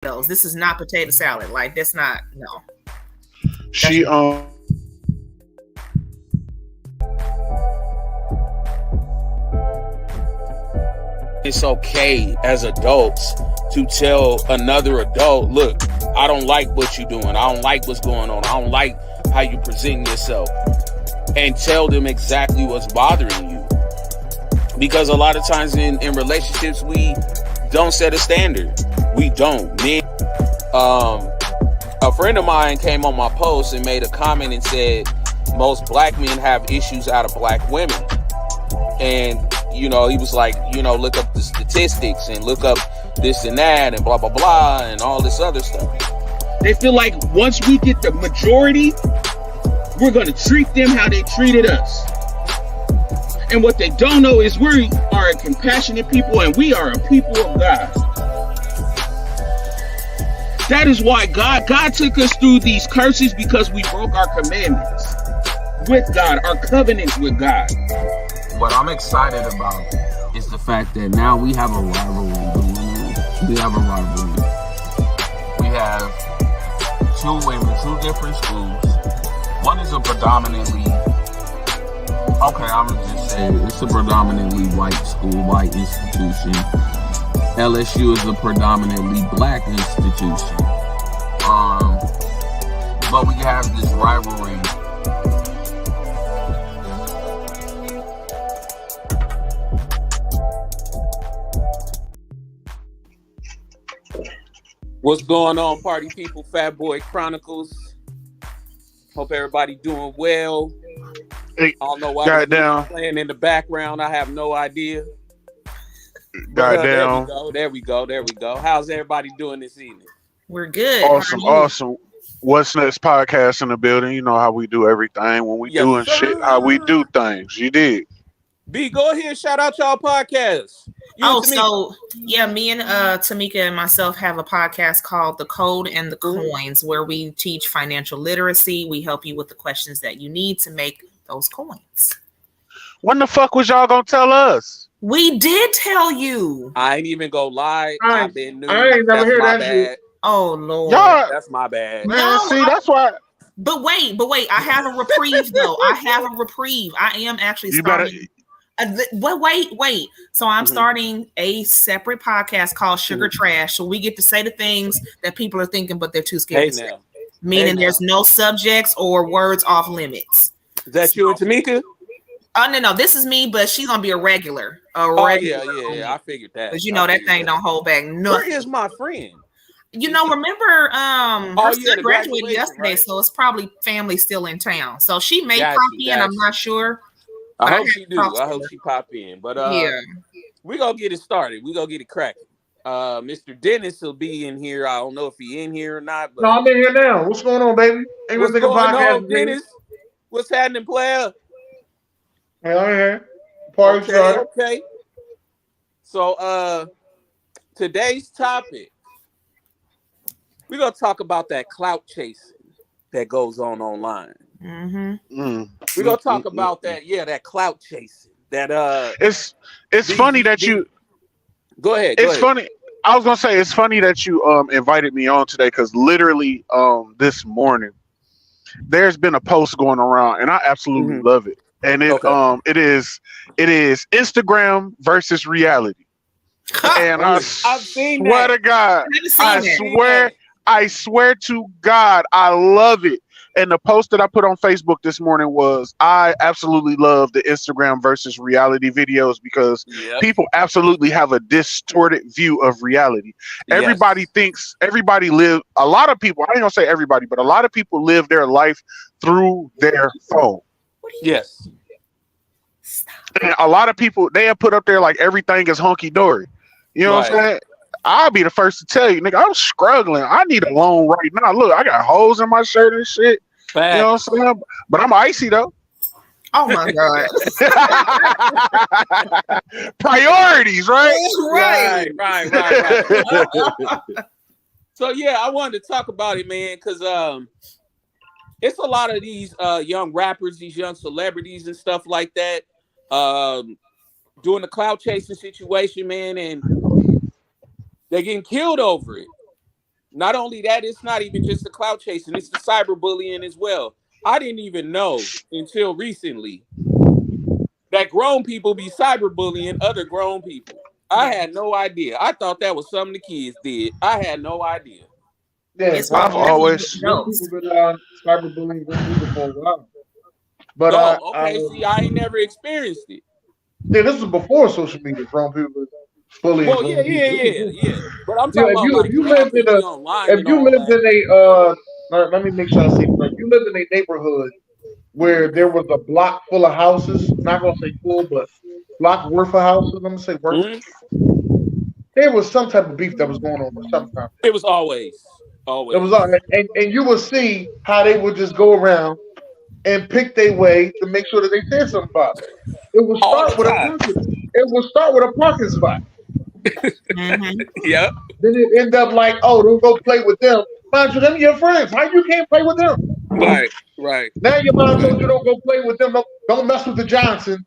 potatoes. This is not potato salad. Like, that's not, no. She It's okay as adults to tell another adult, look, I don't like what you're doing. I don't like what's going on. I don't like how you presenting yourself. And tell them exactly what's bothering you. Because a lot of times in relationships, we don't set a standard. We don't. Men, a friend of mine came on my post and made a comment and said, most black men have issues out of black women. And, you know, he was like, you know, look up the statistics and look up this and that and blah, blah, blah, and all this other stuff. They feel like once we get the majority, we're going to treat them how they treated us. And what they don't know is we are a compassionate people and we are a people of God. That is why God took us through these curses, because we broke our commandments with God, our covenants with God. What I'm excited about is the fact that now we have a rivalry. We have a rivalry. We have two women, two different schools. One is a predominantly, okay, I'm gonna just say it's a predominantly white school, white institution. LSU is a predominantly black institution. But we have this rivalry. What's going on, party people? FatBoyChronicles. Hope everybody doing well. Hey, I don't know why goddamn playing in the background. I have no idea. Goddamn. There we go. How's everybody doing this evening? We're good. Awesome. What's Next podcast in the building? You know how we do everything when we doing shit, how we do things. You did. B, go ahead, shout out y'all podcasts. Me and Tamika and myself have a podcast called The Code and the Coins, where we teach financial literacy. We help you with the questions that you need to make those coins. When the fuck was y'all gonna tell us? We did tell you. I ain't even gonna lie. I've been new. I ain't never heard that shit. Oh Lord, that's my bad. Man, that's why. But wait, I have a reprieve though. I am actually starting. Wait. So I'm starting a separate podcast called Sugar Trash. So we get to say the things that people are thinking, but they're too scared to say. Meaning there's no subjects or words off limits. Is that you and Tamika? No. This is me, but she's gonna be a regular. Yeah. I figured that. Because you know that thing don't hold back nothing. Where is my friend? You know, remember, her son graduated yesterday, right? so it's probably family still in town. So she may pop in. I'm not sure. I hope she do. I hope she pop in. But we're gonna get it started. We're gonna get it cracking. Mr. Dennis will be in here. I don't know if he in here or not. But no, I'm in here now. What's going on, baby? What's going on, Dennis? What's happening, player? Hey, I'm here. Party started. Okay. So today's topic, we're gonna talk about that clout chasing that goes on online. We're gonna talk about that. Yeah, that clout chasing. That it's funny that you go ahead. It's funny. I was gonna say it's funny that you invited me on today, because literally this morning there's been a post going around and I absolutely love it. And it is Instagram versus reality. And I've seen swear to God, I swear to God, I love it. And the post that I put on Facebook this morning was, I absolutely love the Instagram versus reality videos, because people absolutely have a distorted view of reality. Everybody thinks, a lot of people, I ain't gonna say everybody, but a lot of people live their life through their phone. Yes. And a lot of people, they have put up there like everything is hunky-dory. You know what I'm saying? I'll be the first to tell you, nigga, I'm struggling. I need a loan right now. Look, I got holes in my shirt and shit. Fact. You know what I'm saying? But I'm icy though. Oh my God. Priorities, right? Right. So yeah, I wanted to talk about it, man, because it's a lot of these young rappers, these young celebrities and stuff like that, doing the clout chasing situation, man, and they're getting killed over it. not only that, it's not even just the clout chasing, it's the cyberbullying as well. I didn't even know until recently that grown people be cyberbullying other grown people. I had no idea. I thought that was something the kids did. I had no idea. Yeah, I've always people been cyberbullying grown people for a while. But see, I ain't never experienced it. Yeah, this was before social media. Grown people bullying. Well, yeah. But I'm talking about if you lived in let me make sure I say it right. If you lived in a neighborhood where there was a block full of houses, not gonna say full, but block worth of houses. I'm gonna say worth. Mm-hmm. There was some type of beef that was going on sometimes. It was always. It was and you would see how they would just go around and pick their way to make sure that they said something about it. It would start with a parking spot. Mm-hmm. Yep. Then it end up like, oh, don't go play with them. Mind you, them your friends. How you can't play with them? Right. Now your mom told you don't go play with them. Don't mess with the Johnsons,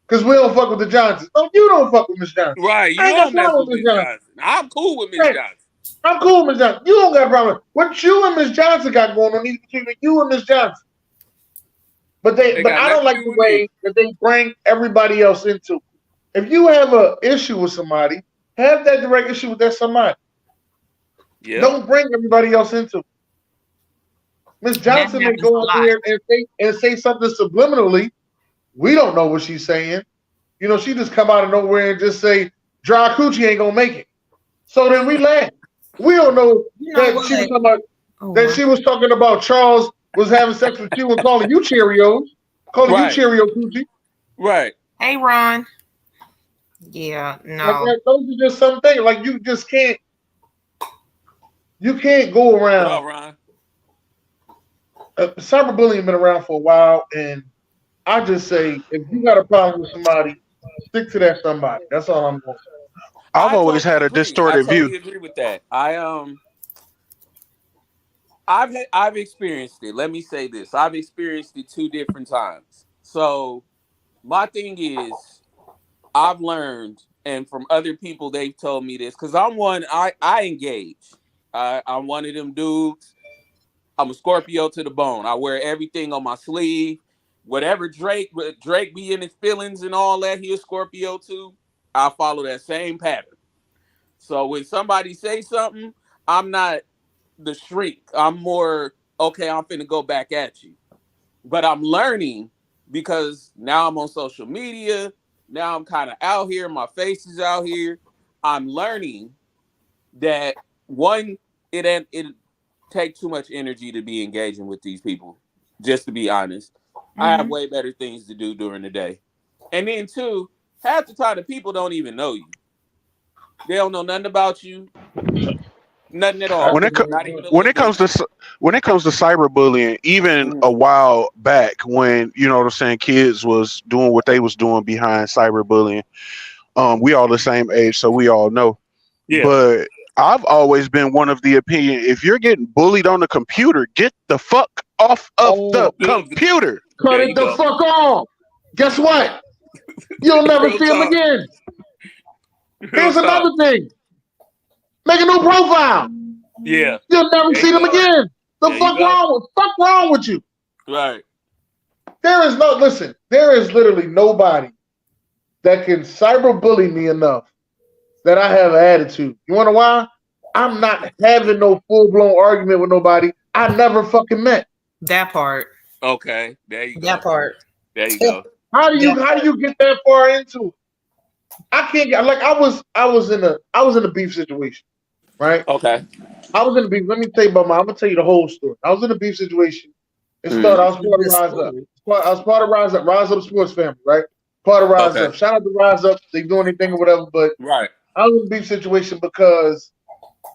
because we don't fuck with the Johnsons. No, you don't fuck with Miss Johnson. Right. You don't mess with Miss Johnson. I'm cool with Miss Johnson. I'm cool with Miss Johnson. You don't got a problem. What you and Miss Johnson got going on is between you and Miss Johnson. But I don't like the way that they bring everybody else into it. If you have an issue with somebody, have that direct issue with that somebody. Yeah. Don't bring everybody else into it. Miss Johnson may go out there and say something subliminally. We don't know what she's saying. You know, she just come out of nowhere and just say, dry coochie ain't gonna make it. So then we laugh. We don't know that she was talking about Charles was having sex with you and calling you Cheerios. Calling you Cheerio coochie. Right. Hey, Ron. Yeah, no. Like, those are just some things. Like, you just can't. You can't go around. What up, Ron? Cyberbullying been around for a while, and I just say, if you got a problem with somebody, stick to that somebody. That's all I'm going to say. I've always had a distorted view. I totally agree with that. I've experienced it. Let me say this. I've experienced it 2 different times. So my thing is, I've learned, and from other people, they've told me this, because I'm one, I engage. I'm one of them dudes. I'm a Scorpio to the bone. I wear everything on my sleeve. Whatever Drake be in his feelings and all that, he a Scorpio too. I follow that same pattern. So when somebody say something, I'm not the shrink. I'm more, okay, I'm finna go back at you. But I'm learning, because now I'm on social media. Now I'm kind of out here. My face is out here. I'm learning that, one, it take too much energy to be engaging with these people, just to be honest. Mm-hmm. I have way better things to do during the day. And then 2, half the time the people don't even know you. They don't know nothing about you. Nothing at all. When it comes to cyberbullying, even a while back, when, you know what I'm saying, kids was doing what they was doing behind cyberbullying, we all the same age, so we all know. Yeah. But I've always been one of the opinion, if you're getting bullied on the computer, get the fuck off of the computer. Cut it the fuck off. Guess what? You'll never see him again. Here's another thing. Make a new profile. Yeah. You'll never see them again. The fuck wrong with you? Right. There is literally nobody that can cyberbully me enough that I have an attitude. You wanna know why? I'm not having no full-blown argument with nobody I never fucking met. That part. Okay. There you go. That part. There you go. How do you get that far into it? I can't get, like, I was in a beef situation. Right? Okay. I was in a beef. Let me tell you about I'm gonna tell you the whole story. I was in a beef situation. It started, I was part of Rise Up. I was part of Rise Up Sports family, right? Part of Rise Up. Shout out to Rise Up. They do anything or whatever, but I was in a beef situation because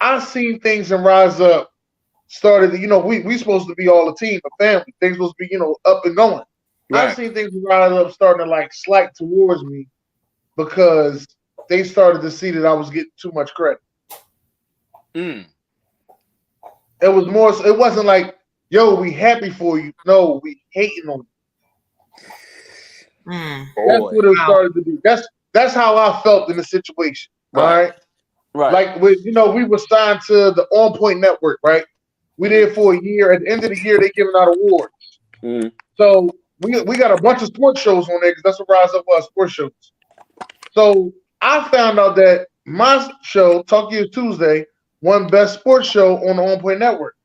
I seen things in Rise Up started, you know, we supposed to be all a team, a family. Things supposed to be, you know, up and going. Right. I seen things in Rise Up starting to like slight towards me because they started to see that I was getting too much credit. It was more. It wasn't like, "Yo, we happy for you." No, we hating on you. That's what it started to be. That's how I felt in the situation. Right. Right. Like we were signed to the On Point Network, right? We did for a year. At the end of the year, they giving out awards. So we got a bunch of sports shows on there because that's what Rise Up was, sports shows. So I found out that my show, Talk Years Tuesday, won Best Sports Show on the On Point Network.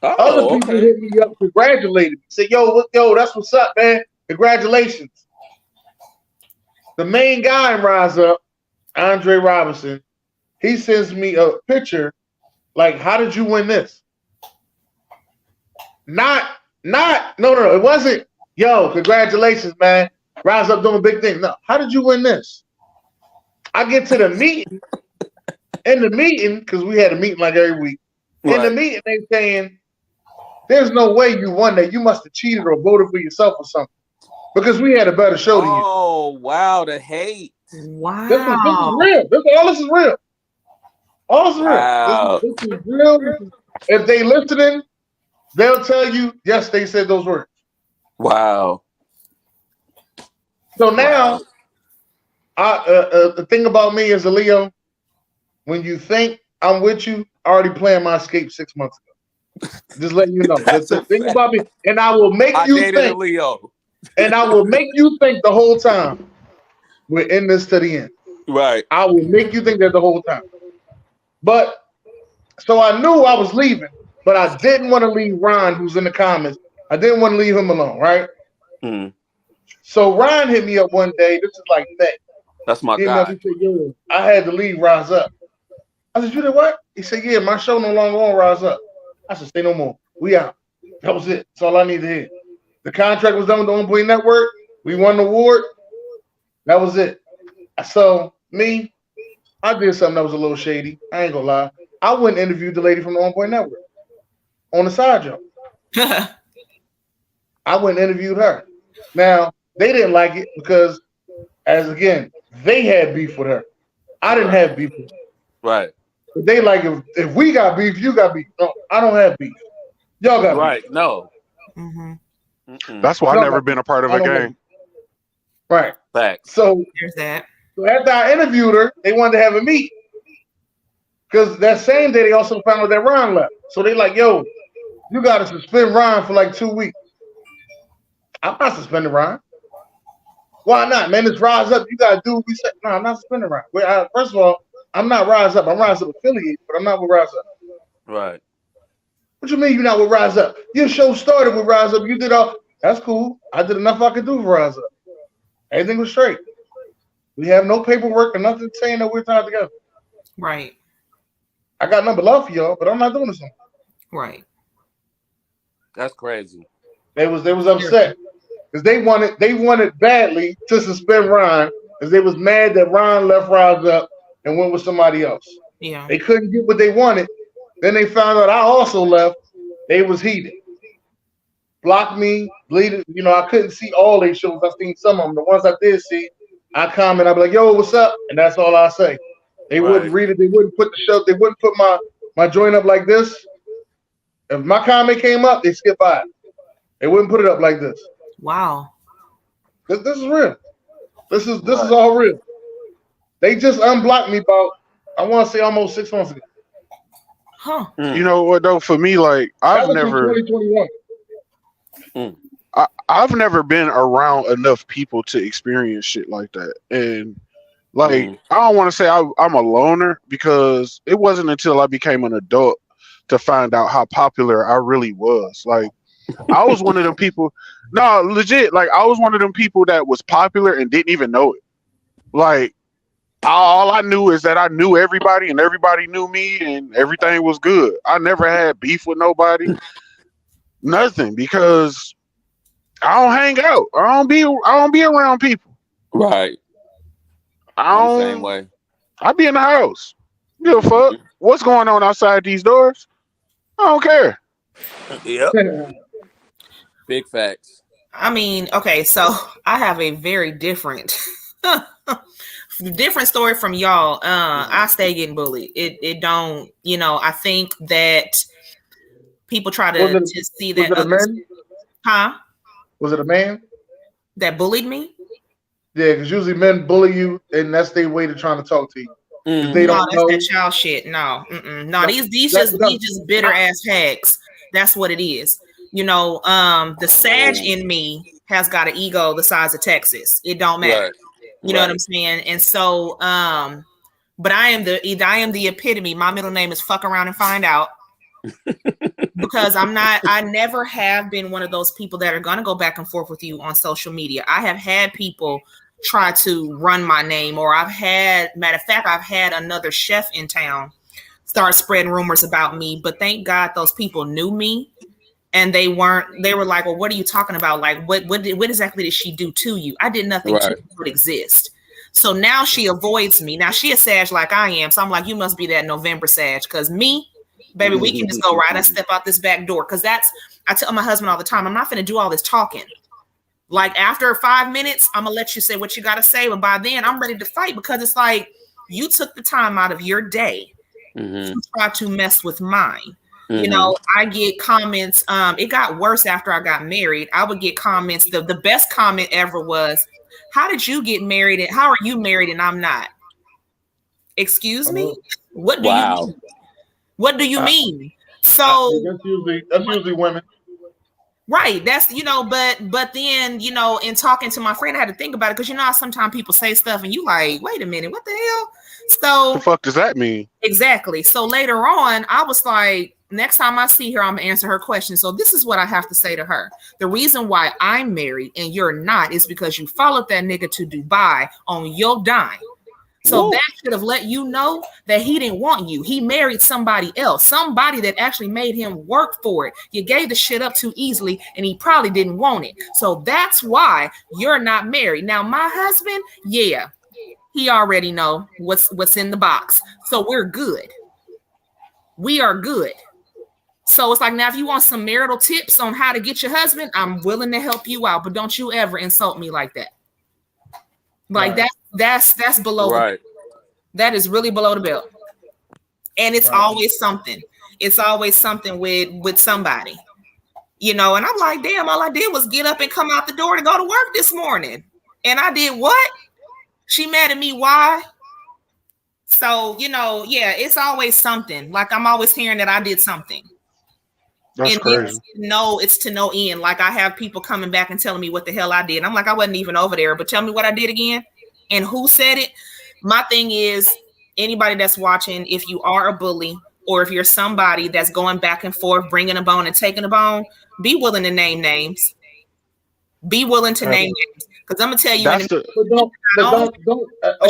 Other people hit me up, congratulated me, said, yo, that's what's up, man. Congratulations. The main guy in Rise Up, Andre Robinson, he sends me a picture like, how did you win this? No, it wasn't, yo, congratulations, man. Rise Up doing big things. No, how did you win this? I get to the meeting. In the meeting, because we had a meeting like every week. In the meeting, they saying, there's no way you won that. You must have cheated or voted for yourself or something. Because we had a better show than you. Oh, wow, the hate. Wow. This is real. All this is real. All this is real. Wow. This is real. If they listening, they'll tell you, yes, they said those words. Wow. So now, the thing about me as a Leo, when you think I'm with you, I already planned my escape 6 months ago. Just letting you know. The thing about me, and I will make you think. Leo. And I will make you think the whole time we're in this to the end. Right. I will make you think that the whole time. But so I knew I was leaving, but I didn't want to leave Ron, who's in the comments. I didn't want to leave him alone, right? So Ron hit me up one day. This is like that. That's my guy. He said, yo, I had to leave Rise Up. I said, you did what? He said, yeah, my show no longer on Rise Up. I said, say no more. We out. That was it. That's all I need to hear. The contract was done with the On Point Network. We won the award. That was it. So me, I did something that was a little shady. I ain't gonna lie. I went and interviewed the lady from the On Point Network on the side job. I went and interviewed her. Now, they didn't like it because, they had beef with her. I didn't have beef with her. Right. But they like, if we got beef, you got beef. No, I don't have beef. Y'all got beef. Right. No. That's why I've never been a part of a gang. Right. Facts. So there's that. So after I interviewed her, they wanted to have a meet. Because that same day, they also found out that Ron left. So they like, yo, you got to suspend Ron for like 2 weeks. I'm not suspending Ron. Why not, man? It's Rise Up. You got to do what we said. No, I'm not suspending Ron. First of all, I'm not Rise Up. I'm Rise Up affiliate, but I'm not with Rise Up. Right. What you mean you're not with Rise Up? Your show started with Rise Up. You did all. That's cool. I did enough I could do for Rise Up. Everything was straight. We have no paperwork or nothing saying that we're tied together. Right. I got number love for y'all, but I'm not doing this anymore. Right. That's crazy. They was upset because they wanted badly to suspend Ron because they was mad that Ron left Rise Up and went with somebody else. Yeah. They couldn't get what they wanted. Then they found out I also left. They was heated. Blocked me, deleted. I couldn't see all their shows. I seen some of them. The ones I did see, I comment. I'd be like, yo, what's up? And that's all I say. They wouldn't read it. They wouldn't put the show. They wouldn't put my joint up like this. If my comment came up, they skip by it. They wouldn't put it up like this. Wow. This is real. This is all real. They just unblocked me about, I want to say, almost 6 months ago. Huh. You know what though? For me, like I've never 2021. I've never been around enough people to experience shit like that. And like I don't want to say I'm a loner because it wasn't until I became an adult to find out how popular I really was. Like I was one of them people. No, legit. Like I was one of them people that was popular and didn't even know it. Like all I knew is that I knew everybody and everybody knew me and everything was good. I never had beef with nobody. Nothing, because I don't hang out. I don't be around people. Right. I'm the same way. I be in the house. Give a fuck. What's going on outside these doors? I don't care. Yep. Big facts. I mean, okay, so I have a very different story from y'all. I stay getting bullied. It don't, I think that people try to see that. Was it a man? Huh? Was it a man that bullied me? Yeah, because usually men bully you, and that's their way to trying to talk to you. They don't that's know. that child shit. No, no. These just bitter ass hags. That's what it is. The Sag in me has got an ego the size of Texas. It don't matter. You know what I'm saying? And so, but I am the epitome. My middle name is fuck around and find out. Because I never have been one of those people that are going to go back and forth with you on social media. I have had people try to run my name, or I've had another chef in town start spreading rumors about me, but thank God those people knew me. And they were like, well, what are you talking about? Like, what exactly did she do to you? I did nothing to exist. So now she avoids me. Now she a Sag like I am. So I'm like, you must be that November Sag. Because me, baby, we can just go right and step out this back door. Because I tell my husband all the time, I'm not going to do all this talking. Like after 5 minutes, I'm going to let you say what you got to say. But by then I'm ready to fight, because it's like you took the time out of your day to try to mess with mine. I get comments. It got worse after I got married. I would get comments. The best comment ever was, how did you get married? And how are you married and I'm not? Excuse me? What do you mean? What do you mean? So that's usually women. Right. That's, but then, in talking to my friend, I had to think about it, because how sometimes people say stuff and you like, wait a minute, what the hell? So the fuck does that mean? Exactly. So later on, I was like, next time I see her, I'm gonna answer her question. So this is what I have to say to her. The reason why I'm married and you're not is because you followed that nigga to Dubai on your dime. So that should have let you know that he didn't want you. He married somebody else, somebody that actually made him work for it. You gave the shit up too easily, and he probably didn't want it. So that's why you're not married. Now, my husband, he already know what's in the box. So we're good. We are good. So it's like, now if you want some marital tips on how to get your husband, I'm willing to help you out, but don't you ever insult me like that. Like that's below. Right. That is really below the belt. And it's always something. It's always something with somebody. And I'm like, damn, all I did was get up and come out the door to go to work this morning. And I did what? She mad at me, why? So, it's always something. Like, I'm always hearing that I did something. That's crazy. It's to no end. Like, I have people coming back and telling me what the hell I did. I'm like, I wasn't even over there, but tell me what I did again and who said it. My thing is, anybody that's watching, if you are a bully or if you're somebody that's going back and forth, bringing a bone and taking a bone, be willing to name names. Be willing to name names. Because I'm going to tell you.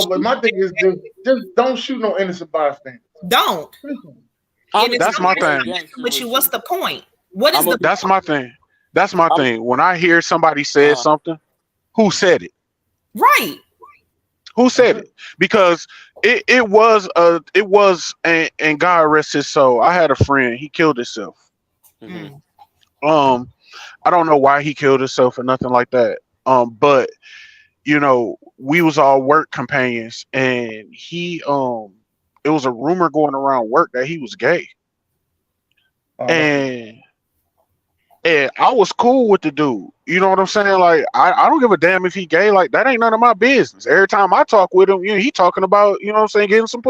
But my thing is, just don't shoot no innocent bystanders. Don't. That's my thing. But what's the point? What is That's my thing. That's my thing. When I hear somebody said something, who said it? Right. Who said it? Because it was and God rest his soul. I had a friend. He killed himself. I don't know why he killed himself or nothing like that. But we was all work companions, and he it was a rumor going around work that he was gay. And I was cool with the dude. You know what I'm saying? Like, I don't give a damn if he gay. Like, that ain't none of my business. Every time I talk with him, he talking about, you know what I'm saying, getting some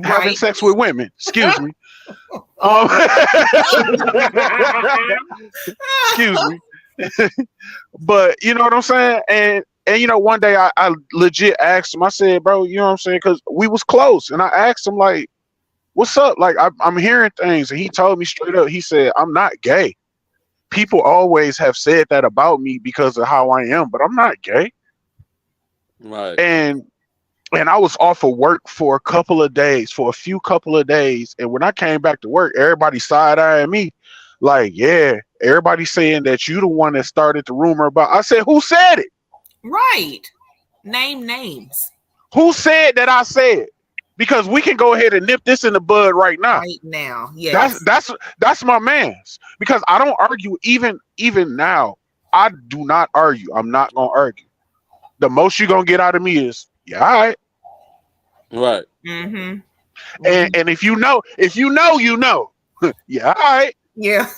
having sex with women. Excuse me. Excuse me. But you know what I'm saying? And one day I legit asked him, I said, bro, you know what I'm saying? Because we was close. And I asked him, like, what's up? Like, I'm hearing things. And he told me straight up, he said, I'm not gay. People always have said that about me because of how I am, but I'm not gay. Right. And I was off of work for a couple of days. And when I came back to work, everybody side-eyeing me. Like, yeah, everybody's saying that you the one that started the rumor about. I said, who said it? Right. Name names. Who said that I said? Because we can go ahead and nip this in the bud right now. Right now, yes. That's my man's. Because I don't argue even now. I do not argue. I'm not gonna argue. The most you're gonna get out of me is, yeah, all right. Right. Mm-hmm. And if you know, you know. Yeah, all right. Yeah.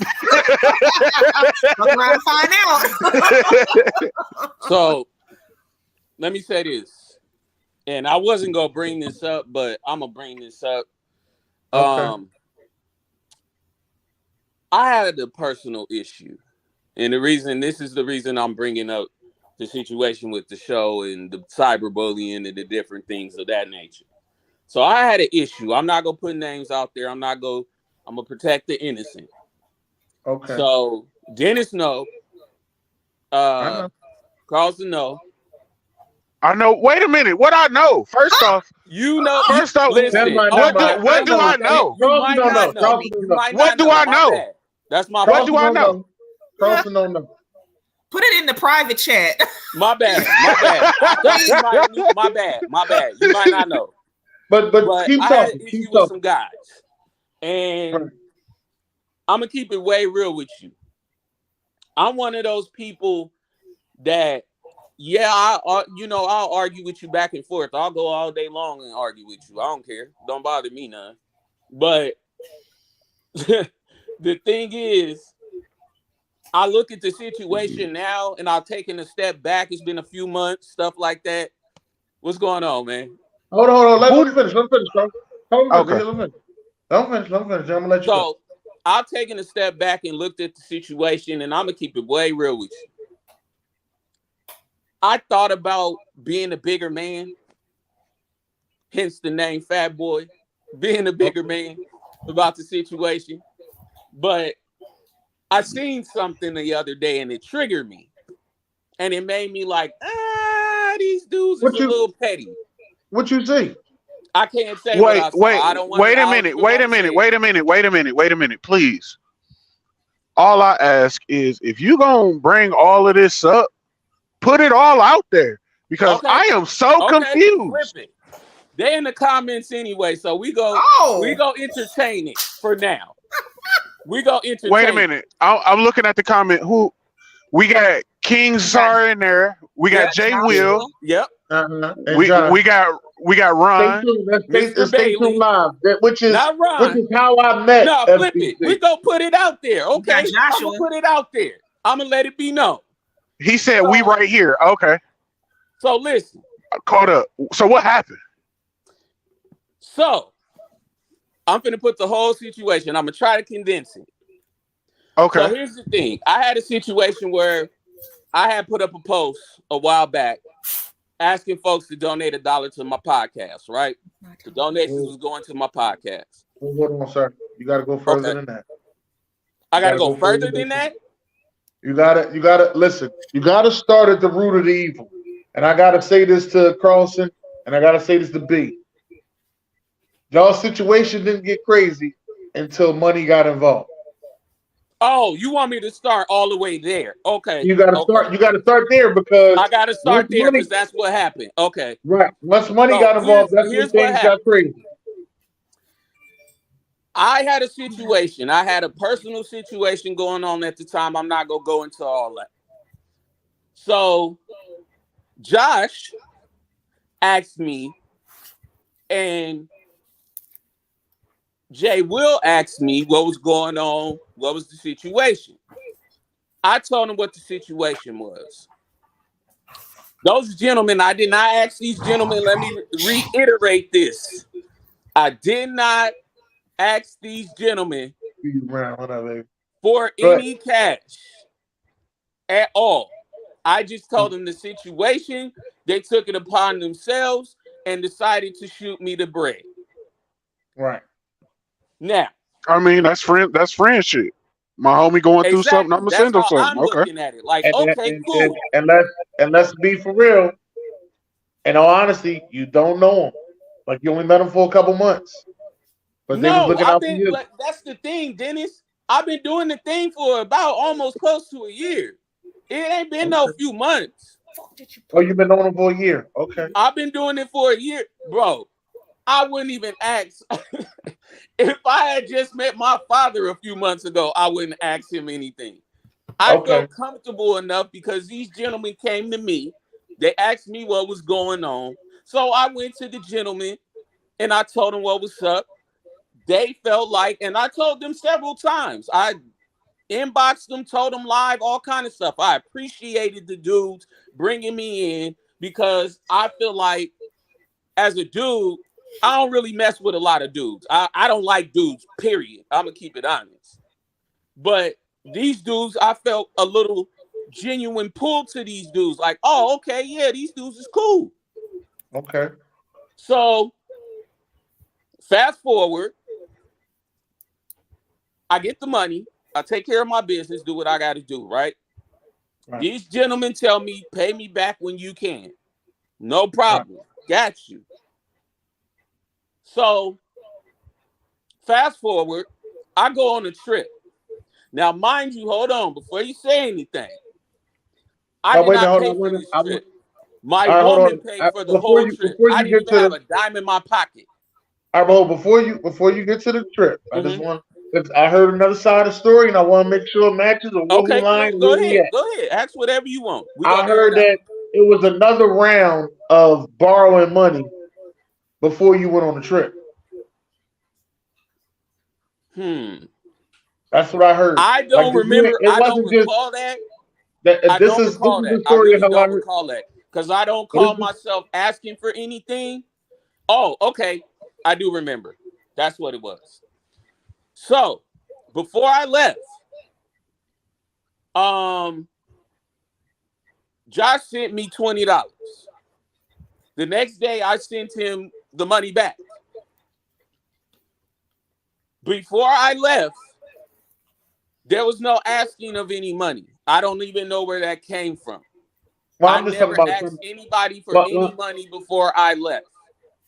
I'm trying to find out. So let me say this. and I wasn't gonna bring this up, but I'm gonna bring this up. Okay. I had a personal issue, and this is the reason I'm bringing up the situation with the show and the cyberbullying and the different things of that nature. So I had an issue. I'm not gonna put names out there. I'm gonna protect the innocent. Okay. So Dennis know. I know. Carlson know. I know. Wait a minute. What I know? First off, You know. First off, listen. what do I know? You might not know. What do I know? That's my. What do I know? Carlson don't know. Put it in the private chat. My bad. My bad. You might not know. But keep I talking. had an issue Keep with talking. some guys, and I'm gonna keep it way real with you. I'm one of those people that, I'll argue with you back and forth. I'll go all day long and argue with you. I don't care. Don't bother me none. But the thing is, I look at the situation now, and I've taken a step back. It's been a few months, stuff like that. What's going on, man? Hold on. Let me finish. Bro. Okay. Let me finish. I'm gonna let you go. I've taken a step back and looked at the situation, and I'm gonna keep it way real with you. I thought about being a bigger man, hence the name Fat Boy, being a bigger man about the situation. But I seen something the other day, and it triggered me, and it made me like, these dudes is a little petty. What you see? I can't say what I saw. I don't want wait a minute, please. All I ask is, if you gonna bring all of this up, put it all out there, because I am so confused. They're in the comments anyway, so we go entertain it for now. We go entertain. Wait a minute, I'm looking at the comment. Who we got? King Sar in there. We got Jay Will. Yep. We got Ron. Stay tuned live, which is how I met. No, flip it. We gonna put it out there, okay? I'm gonna put it out there. I'm gonna let it be known. He said we right here. Okay. So listen. I caught up. So what happened? So I'm gonna put the whole situation. I'm gonna try to condense it. Okay. So here's the thing. I had a situation where I had put up a post a while back asking folks to donate $1 to my podcast, right? The donations was going to my podcast. Hold on, sir. You got to go further than that. I got to go further than that? You gotta listen. You gotta start at the root of the evil. And I gotta say this to Carlson, and I gotta say this to B. Y'all's situation didn't get crazy until money got involved. Oh, you want me to start all the way there? Okay. You gotta start. You gotta start there because I gotta start there because that's what happened. Okay. Right. Once money got involved, that's when things got crazy. I had a situation. I had a personal situation going on at the time. I'm not gonna go into all that. So Josh asked me, and Jay Will asked me what was going on, what was the situation. I told him what the situation was. Those gentlemen, I did not ask these gentlemen, let me reiterate this. I did not ask these gentlemen for any cash at all. I just told them the situation. They took it upon themselves and decided to shoot me the bread. Right. Now, I mean, that's friendship. My homie going through something, I'm gonna send him something. I'm looking at it like, cool. And let's be for real. In all honesty, you don't know him. Like you only met him for a couple months. But they was looking out for you. That's the thing, Dennis. I've been doing the thing for about almost close to a year. It ain't been no few months. Oh, you've been on him for a year. Okay. I've been doing it for a year, bro. I wouldn't even ask. If I had just met my father a few months ago, I wouldn't ask him anything. I felt comfortable enough because these gentlemen came to me. They asked me what was going on. So I went to the gentleman and I told them what was up. They felt like, and I told them several times, I inboxed them, told them live, all kind of stuff. I appreciated the dudes bringing me in because I feel like as a dude, I don't really mess with a lot of dudes. I don't like dudes, period. I'm going to keep it honest. But these dudes, I felt a little genuine pull to these dudes. Like, oh, okay, yeah, these dudes is cool. Okay. So, fast forward, I get the money. I take care of my business, do what I got to do, right? These gentlemen tell me, pay me back when you can. No problem. Got you. So, fast forward, I go on a trip. Now, mind you, hold on, before you say anything, I did not pay for this trip. My woman paid for the whole trip. I didn't even have a dime in my pocket. All right, before you get to the trip, I just want. I heard another side of the story, and I want to make sure it matches. Or okay, go ahead. Go ahead. Ask whatever you want. I heard that it was another round of borrowing money before you went on the trip. That's what I heard. I don't remember. I don't recall that. This is the story of how I recall that because I don't call myself asking for anything. Oh, okay. I do remember. That's what it was. So, before I left, Josh sent me $20. The next day, I sent him the money back. Before I left, there was no asking of any money. I don't even know where that came from. Well, I never asked anybody for any money before I left.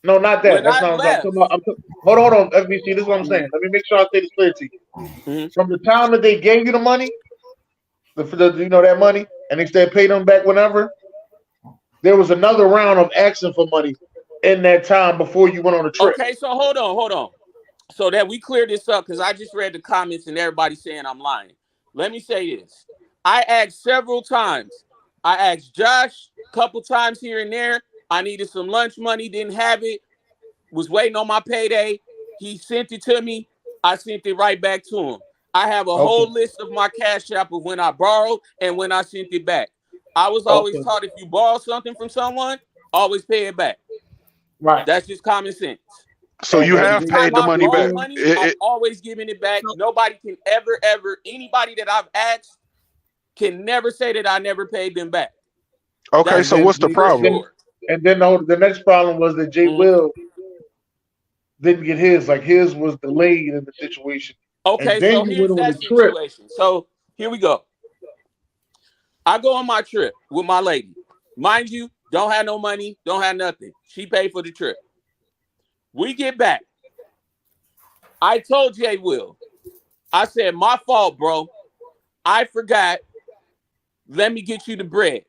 No, not that. That's not what I'm talking about. Hold on, FBC. This is what I'm saying. Let me make sure I say this clear to you. From the time that they gave you the money, that money, and they said pay them back whenever, there was another round of asking for money in that time before you went on the trip. Okay, so hold on. So that we clear this up, because I just read the comments and everybody saying I'm lying. Let me say this. I asked several times. I asked Josh a couple times here and there. I needed some lunch money, didn't have it, was waiting on my payday. He sent it to me. I sent it right back to him. I have a whole list of my Cash App of when I borrowed and when I sent it back. I was always taught if you borrow something from someone, always pay it back. Right. That's just common sense. So you have paid the money back. I'm always giving it back. Nobody can ever, anybody that I've asked can never say that I never paid them back. Okay, so what's the problem? Sure. And then the next problem was that Jay Will didn't get his. Like his was delayed in the situation. Okay, so here's that situation. So here we go. I go on my trip with my lady. Mind you, don't have no money, don't have nothing. She paid for the trip. We get back. I told Jay Will, I said, my fault, bro. I forgot. Let me get you the bread.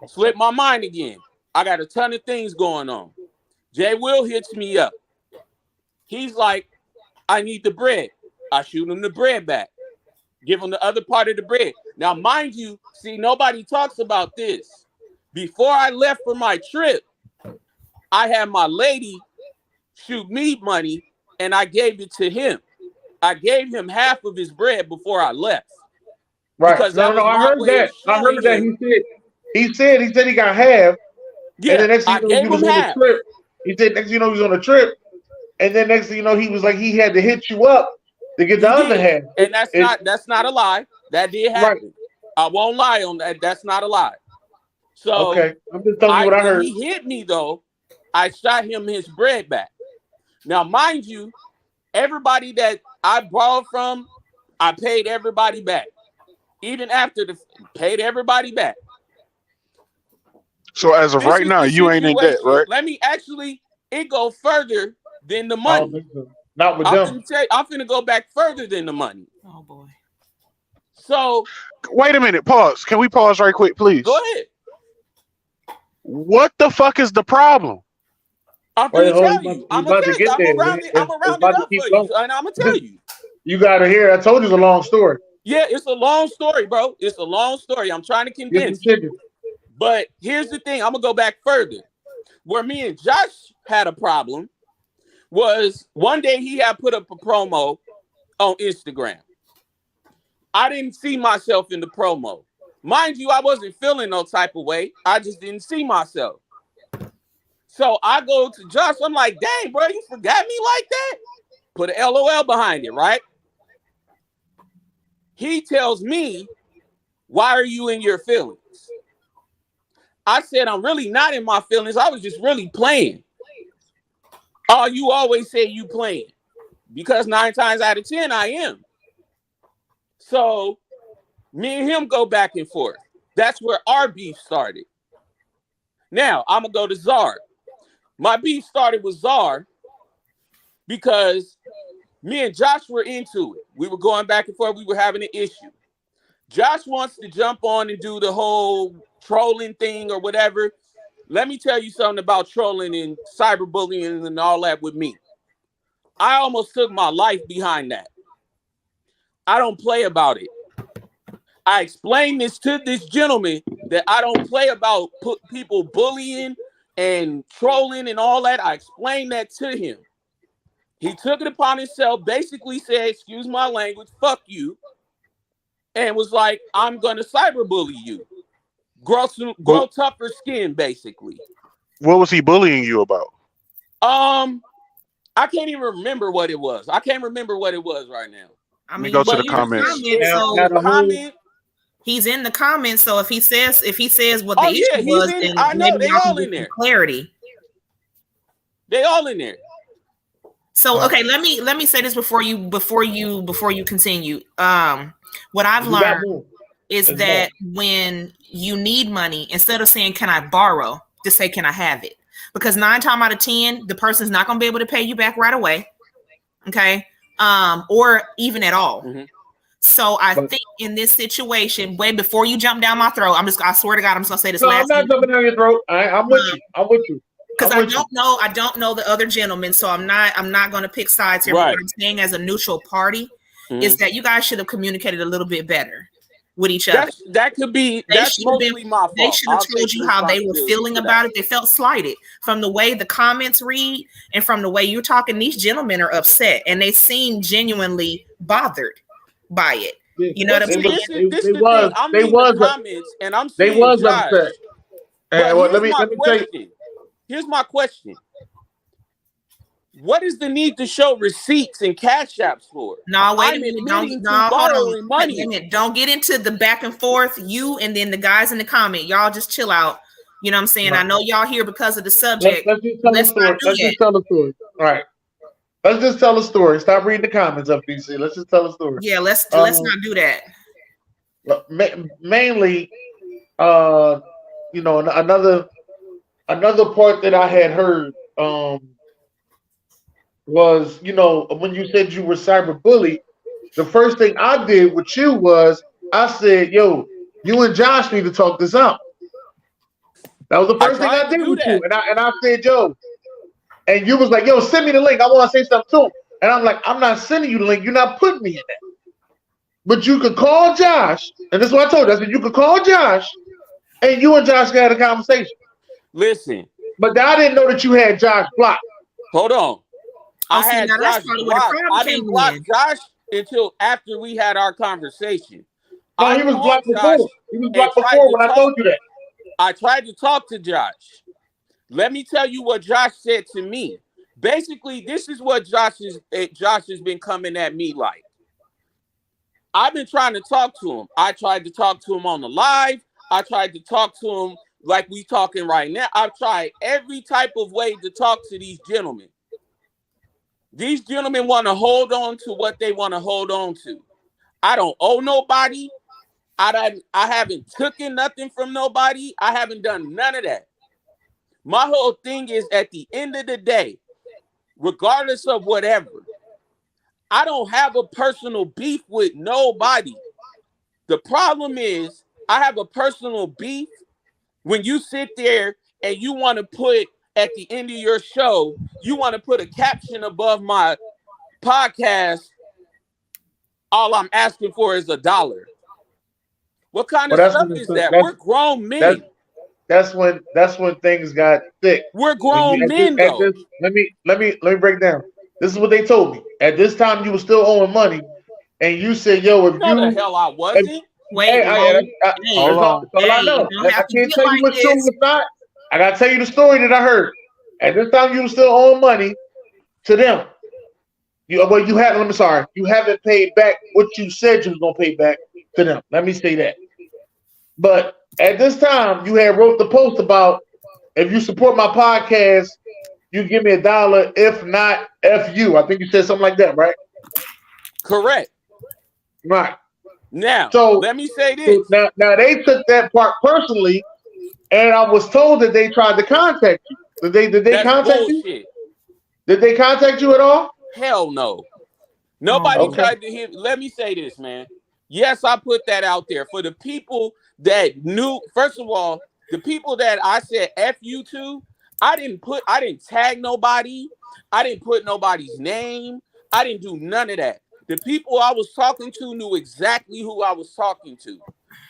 Slipped my mind again. I got a ton of things going on. Jay Will hits me up. He's like, I need the bread. I shoot him the bread back. Give him the other part of the bread. Now, mind you, see, nobody talks about this. Before I left for my trip, I had my lady shoot me money, and I gave it to him. I gave him half of his bread before I left. Right. Because I heard that. I heard that he said he got half. Yeah, and then next thing I gave him half. He said next thing you know he was on a trip, and then next thing you know he was like he had to hit you up to get the other half. And that's not a lie. That did happen. Right. I won't lie on that. That's not a lie. So okay, I'm just telling you what I heard. When he hit me though, I shot him his bread back. Now, mind you, everybody that I borrowed from, I paid everybody back. Even after paid everybody back. So as of right now, you ain't in debt, right? Let me it go further than the money. Not with them. I'm finna go back further than the money. Oh boy. So wait a minute, pause. Can we pause right quick, please? Go ahead. What the fuck is the problem? I'm gonna tell you. I'm gonna tell you. I'm around it up for you, and I'm gonna tell you. You gotta hear. I told you it's a long story. Yeah, it's a long story, bro. It's a long story. I'm trying to condense it. But here's the thing. I'm gonna go back further. Where me and Josh had a problem was one day he had put up a promo on Instagram. I didn't see myself in the promo. Mind you, I wasn't feeling no type of way. I just didn't see myself. So I go to Josh. I'm like, dang, bro, you forgot me like that? Put an LOL behind it, right? He tells me, why are you in your feelings? I said, I'm really not in my feelings. I was just really playing. Oh, you always say you playing. Because 9 times out of 10, I am. So me and him go back and forth. That's where our beef started. Now, I'm going to go to Czar. My beef started with Czar because me and Josh were into it. We were going back and forth. We were having an issue. Josh wants to jump on and do the whole trolling thing or whatever. Let me tell you something about trolling and cyberbullying and all that with me. I almost took my life behind that. I don't play about it. I explained this to this gentleman that I don't play about people bullying and trolling and all that. I explained that to him. He took it upon himself, basically said, excuse my language, fuck you, and was like, I'm going to cyberbully you. Grow tougher skin, basically. What was he bullying you about? I can't even remember what it was. I can't remember what it was right now. I mean, go to the comments. He's in the comments, so if he says what the issue was, then I know they all in there. Clarity. They all in there. So okay, let me say this before you continue. What I've learned is that when you need money, instead of saying "Can I borrow?" just say "Can I have it?" Because 9 times out of 10, the person's not going to be able to pay you back right away. Okay. Or even at all. Mm-hmm. So I think in this situation, way before you jump down my throat, I swear to God, I'm just gonna say this. I'm not jumping down your throat. I'm with you. I'm with you. Because I don't know the other gentleman, so I'm not gonna pick sides here. Right. What I'm saying as a neutral party is that you guys should have communicated a little bit better with each other. That's mostly my fault. They should have told you how they were feeling about it. They felt slighted from the way the comments read and from the way you're talking. These gentlemen are upset and they seem genuinely bothered by it. You know what I'm saying? They was upset. Let me tell you. Here's my question. What is the need to show receipts and cash apps for? No, wait a minute. Don't get into the back and forth. You and then the guys in the comment. Y'all just chill out. You know what I'm saying? I know y'all here because of the subject. Let's just tell the story. All right. Let's just tell a story. Stop reading the comments up, BC. Let's just tell a story. Yeah, let's not do that. Mainly, another part that I had heard was, when you said you were cyberbullied, the first thing I did with you was I said, yo, you and Josh need to talk this out. That was the first thing I did with you. And I said, yo, and you was like, yo, send me the link. I want to say something too. And I'm like, I'm not sending you the link. You're not putting me in that. But you could call Josh. And this is what I told you. I said, you could call Josh and you and Josh had a conversation. Listen. But I didn't know that you had Josh blocked. Hold on. I had Josh blocked. I didn't block Josh until after we had our conversation. No, he was blocked before. He was blocked before when I told you that. I tried to talk to Josh. Let me tell you what Josh said to me. Basically, this is what Josh has been coming at me like. I've been trying to talk to him. I tried to talk to him on the live. I tried to talk to him like we talking right now. I've tried every type of way to talk to these gentlemen. These gentlemen want to hold on to what they want to hold on to. I don't owe nobody. I haven't taken nothing from nobody. I haven't done none of that. My whole thing is at the end of the day, regardless of whatever, I don't have a personal beef with nobody. The problem is I have a personal beef when you sit there and you want to put at the end of your show, you want to put a caption above my podcast. All I'm asking for is $1. What kind of stuff is that? We're grown men. That's when things got thick. We're grown men, though. Let me break down. This is what they told me. At this time, you were still owing money, and you said, "Yo, if no, the hell I wasn't." Hold on. I can't tell you what's true or not. I gotta tell you the story that I heard. At this time, you still owe money to them. You haven't paid back what you said you was gonna pay back to them. Let me say that. But at this time, you had wrote the post about if you support my podcast, you give me $1. If not, F you. I think you said something like that, right? Correct. Right. Now, so let me say this. Now they took that part personally, and I was told that they tried to contact you. Did they contact you? Did they contact you at all? Hell no. Nobody tried to hit. Let me say this, man. Yes, I put that out there for the people that knew. First of all, the people that I said F you to, I didn't tag nobody. I didn't put nobody's name. I didn't do none of that. The people I was talking to knew exactly who I was talking to.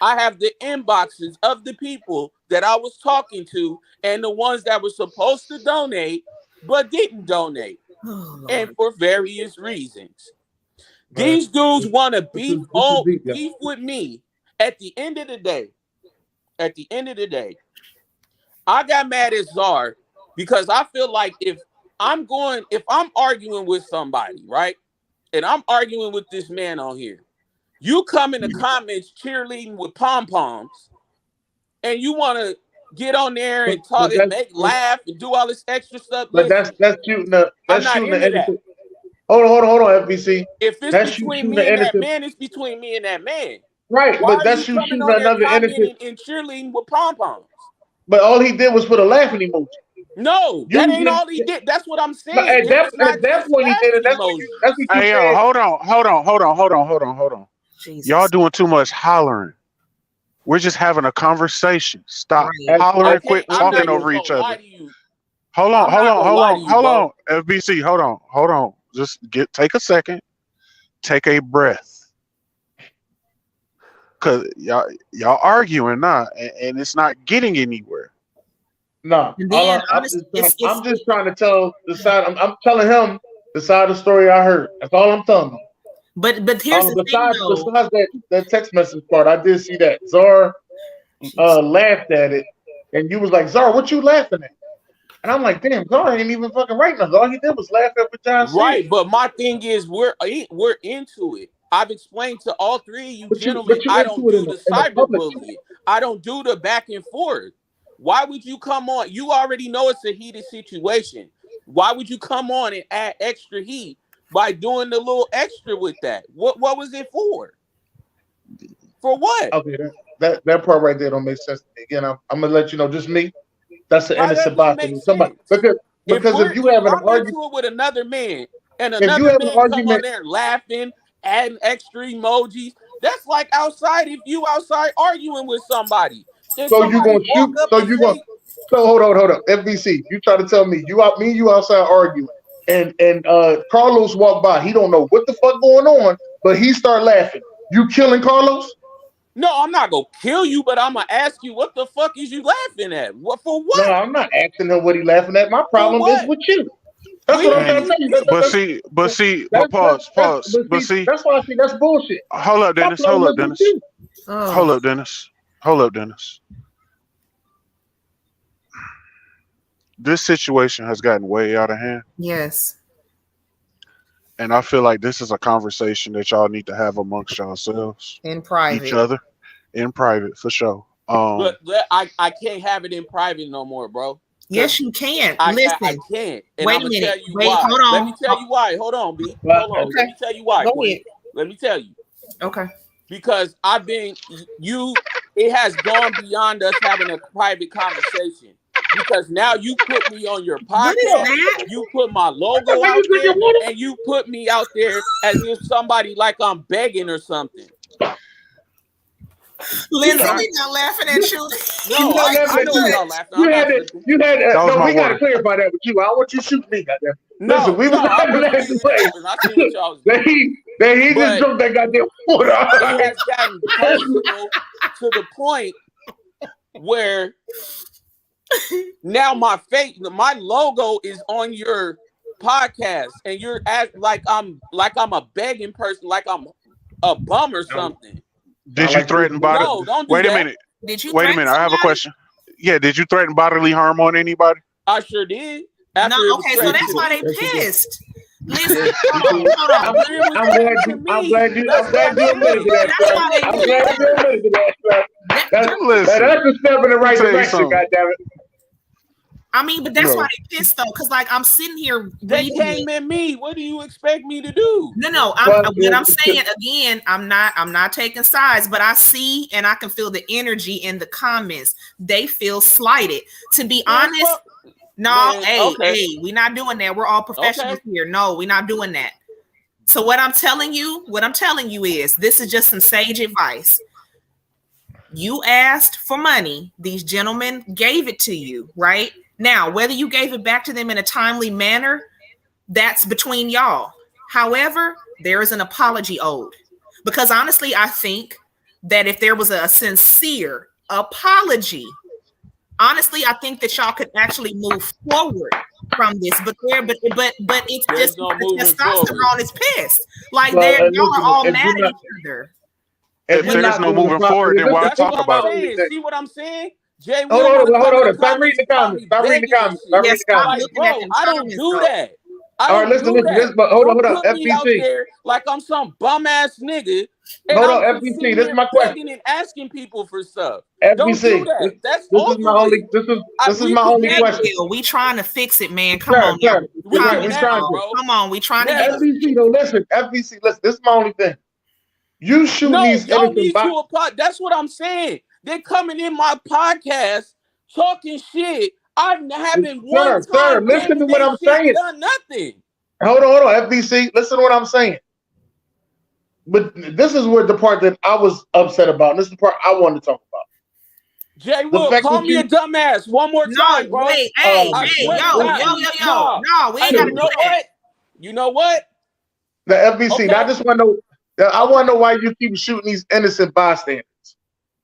I have the inboxes of the people that I was talking to and the ones that were supposed to donate but didn't donate. And for various reasons. These dudes want to beef with me. At the end of the day, I got mad at Czar because I feel like if I'm arguing with somebody, right? And I'm arguing with this man on here. You come in the comments cheerleading with pom-poms and you want to get on there and talk and make laugh and do all this extra stuff. But that's shooting the innocent. Hold on, FBC. If it's between me and that man, it's between me and that man. Right, but that's you shooting another innocent and cheerleading with pom-poms. But all he did was put a laughing emoji. No, that ain't all he did. That's what I'm saying. At that point he did it. That's what you Hey, yo, hold on. Jesus. Y'all doing too much hollering. We're just having a conversation. Stop hollering, quit talking over each other. Hold on. FBC, hold on. Just take a second. Take a breath. Cause y'all arguing now, and it's not getting anywhere. No, I'm just trying to tell the side. I'm telling him the side of the story I heard. That's all I'm telling him. But here's the thing, though. Besides that text message part, I did see that Czar laughed at it, and you was like, "Czar, what you laughing at?" And I'm like, "Damn, Czar ain't even fucking right now. All he did was laugh every time." Right, but my thing is, we're into it. I've explained to all three of you gentlemen, I don't do the cyberbullying. I don't do the back and forth. Why would you come on? You already know it's a heated situation. Why would you come on and add extra heat by doing the little extra with that? What was it for? For what? Okay, that part right there don't make sense to me. Again, I'm gonna let you know, just me. That's an innocent bottom. Somebody because if you have an argument with another man and another man come on there laughing, adding extra emojis, that's like outside. If you outside arguing with somebody. So you gonna shoot? So hold on. FBC, you try to tell me you outside arguing, and Carlos walked by. He don't know what the fuck going on, but he start laughing. You killing Carlos? No, I'm not gonna kill you, but I'm gonna ask you what the fuck is you laughing at? What for? What? No, I'm not asking him what he laughing at. My problem is with you. That's what I'm trying to tell you. But pause. That's why I think that's bullshit. Hold up, Dennis. Hold up, Dennis. This situation has gotten way out of hand. Yes. And I feel like this is a conversation that y'all need to have amongst yourselves. In private. Each other. In private, for sure. But I can't have it in private no more, bro. Yes, you can. Listen. I can't. And wait a minute. Hold on. Let me tell you why. Hold on, B. Hold on. Okay. Let me tell you why. Let me tell you. Okay. Because it has gone beyond us having a private conversation. Because now you put me on your podcast, you put my logo out there, and you put me out there as if somebody like I'm begging or something. Lindsay, we not laughing at you. No, I know we're not laughing. We got to clarify that with you. I don't want you to shoot me, goddamn. Listen, we was laughing at the place. He just jumped that goddamn water. It has gotten personal to the point where now my logo is on your podcast, and you're like I'm a begging person, like I'm a bum or something. Did you threaten bodily? No, don't do Wait that. a minute. Wait a minute. I have a question. Yeah, did you threaten bodily harm on anybody? I sure did. No, okay, so that's why they pissed. Listen, hold on. I'm glad you admitted to that. I'm glad you admitted to that. That's a step in the right direction, goddammit. I mean, but that's why they pissed though, because like I'm sitting here. They came at me. What do you expect me to do? No. What I'm saying again, I'm not taking sides, but I see and I can feel the energy in the comments. They feel slighted. To be honest, hey, we're not doing that. We're all professionals here. No, we're not doing that. So what I'm telling you is this is just some sage advice. You asked for money. These gentlemen gave it to you, right? Now, whether you gave it back to them in a timely manner, that's between y'all. However, there is an apology owed. Because honestly, I think that if there was a sincere apology, honestly, I think that y'all could actually move forward from this. But it's just the testosterone is pissed. Like y'all are all mad at each other. If there's no moving forward, then why talk about it? See what I'm saying? Jay, hold on. Stop reading the comments. I don't do that. All right, listen. Hold on. FBC. Like I'm some bum ass nigga. Hold on, FBC. This is my question. And asking people for stuff. FBC. This is my only question. We trying to fix it, man. Come on, sir. We trying to. Come on, we trying to. FBC. No, listen. FBC. Listen. This is my only thing. You shoot these innocent bots. That's what I'm saying. They're coming in my podcast talking shit. I haven't one time. Sir, listen to what I'm saying. Done nothing. Hold on, FBC. Listen to what I'm saying. But this is where the part that I was upset about. And this is the part I wanted to talk about. Jay Will, call me a dumbass one more time, bro. Wait, yo. No, we ain't got to do that. You know what? The FBC. Okay. I just want to know. I want to know why you keep shooting these innocent bystanders.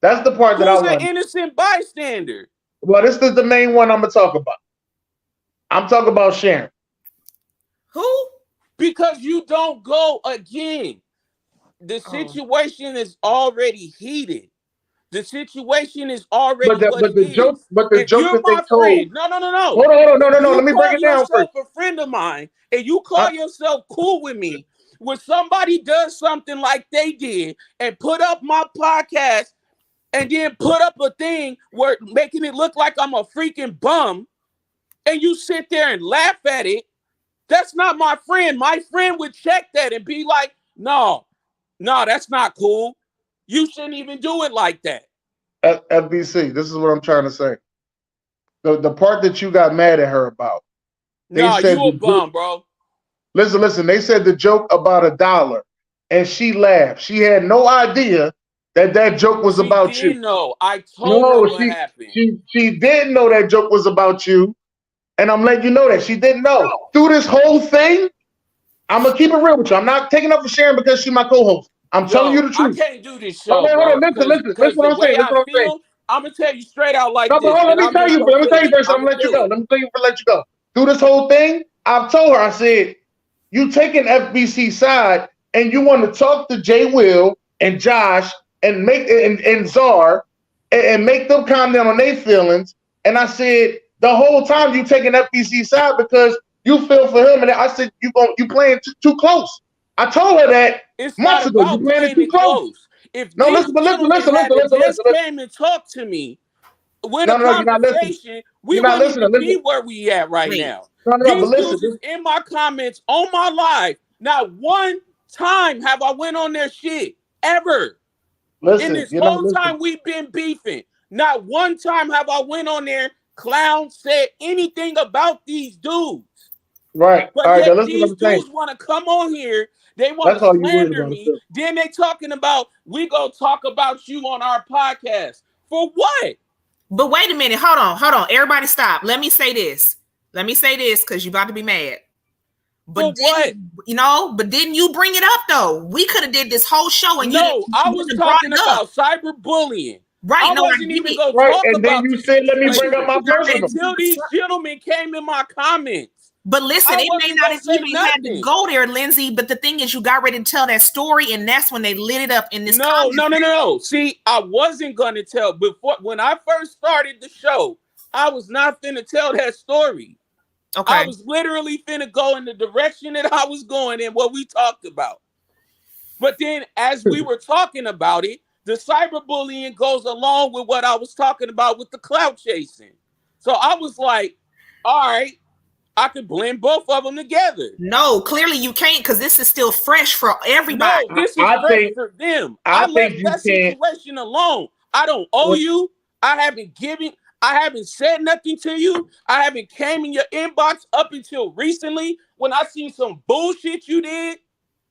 That's the part that I want. Who's an innocent bystander? Well, this is the main one I'm going to talk about. I'm talking about Sharon. Who? Because you don't go again. The situation is already heated. The situation is already the joke that they told. No. Hold on. No. Let me break it down first. A friend of mine, and you call yourself cool with me. When somebody does something like they did and put up my podcast and then put up a thing where making it look like I'm a freaking bum, and you sit there and laugh at it, that's not my friend. My friend would check that and be like, no, that's not cool. You shouldn't even do it like that. FBC, this is what I'm trying to say. The part that you got mad at her about. You a bum, bro. Listen. They said the joke about $1, and she laughed. She had no idea that joke was about you. No, I told her what happened. She didn't know that joke was about you, and I'm letting you know that she didn't know. Through this whole thing, I'm gonna keep it real with you. I'm not taking up for Sharon because she's my co-host. I'm telling you the truth. I can't do this show. Hold on. Listen what I'm saying. I'm gonna tell you straight out like this. Let me tell you first. I'm gonna let you go. Let you go. Through this whole thing, I've told her. I said, you taking FBC side and you want to talk to Jay Will and Josh and make and Czar and make them calm down on their feelings. And I said the whole time you taking FBC side because you feel for him. And I said you playing too close. I told her that months ago. You playing too close. Listen. Came and talk to me with a conversation. We wouldn't be where we at right now. These dudes is in my comments on my live. Not one time have I went on their shit ever. In this whole time we've been beefing. Not one time have I went on there, clown, said anything about these dudes. Right. But yet these dudes want to come on here. They want to slander me. Then they talking about, we go talk about you on our podcast. For what? But wait a minute. Hold on. Everybody stop. Let me say this because you're about to be mad. But didn't you bring it up though? We could have did this whole show and I was talking about cyberbullying. Right. I wasn't even going to talk and about then you said, let me bring up my personal. Until these gentlemen came in my comments. But listen, it may not have even had to go there, Lindsay. But the thing is, you got ready to tell that story, and that's when they lit it up in this. No. See, I wasn't going to tell before when I first started the show. I was not going to tell that story. Okay. I was literally finna go in the direction that I was going in, what we talked about. But then as we were talking about it, the cyberbullying goes along with what I was talking about with the clout chasing. So I was like, all right, I could blend both of them together. No, clearly you can't, because this is still fresh for everybody. No, this is fresh for them. I left that situation alone. I don't owe you. I haven't said nothing to you. I haven't came in your inbox up until recently when I seen some bullshit you did.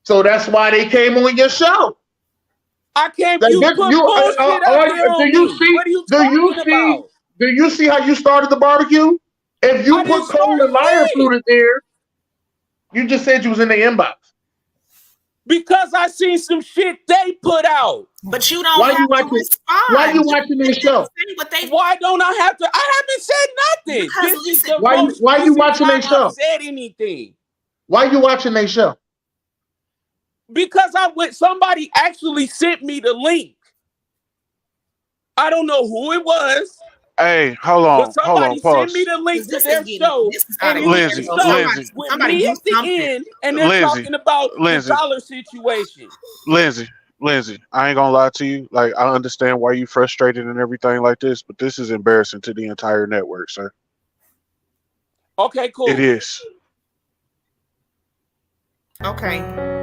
So that's why they came on your show. I can't. You put bullshit out there on me. What are you talking about? Do you see how you started the barbecue? If you put Cole and Liar Fruit there, you just said you was in the inbox. Because I seen some shit they put out. But you don't have to respond. Why you watching their show? Why don't I have to? I haven't said nothing. Because this is why you watching their show? Said anything? Why you watching their show? Because somebody actually sent me the link. I don't know who it was. Hey, hold on. But somebody sent me the link to their show. Lindsay. Somebody at the end, and they're talking about the dollar situation. Lindsay, I ain't gonna lie to you. Like, I understand why you frustrated and everything like this, but this is embarrassing to the entire network, sir. Okay, cool. It is. Okay.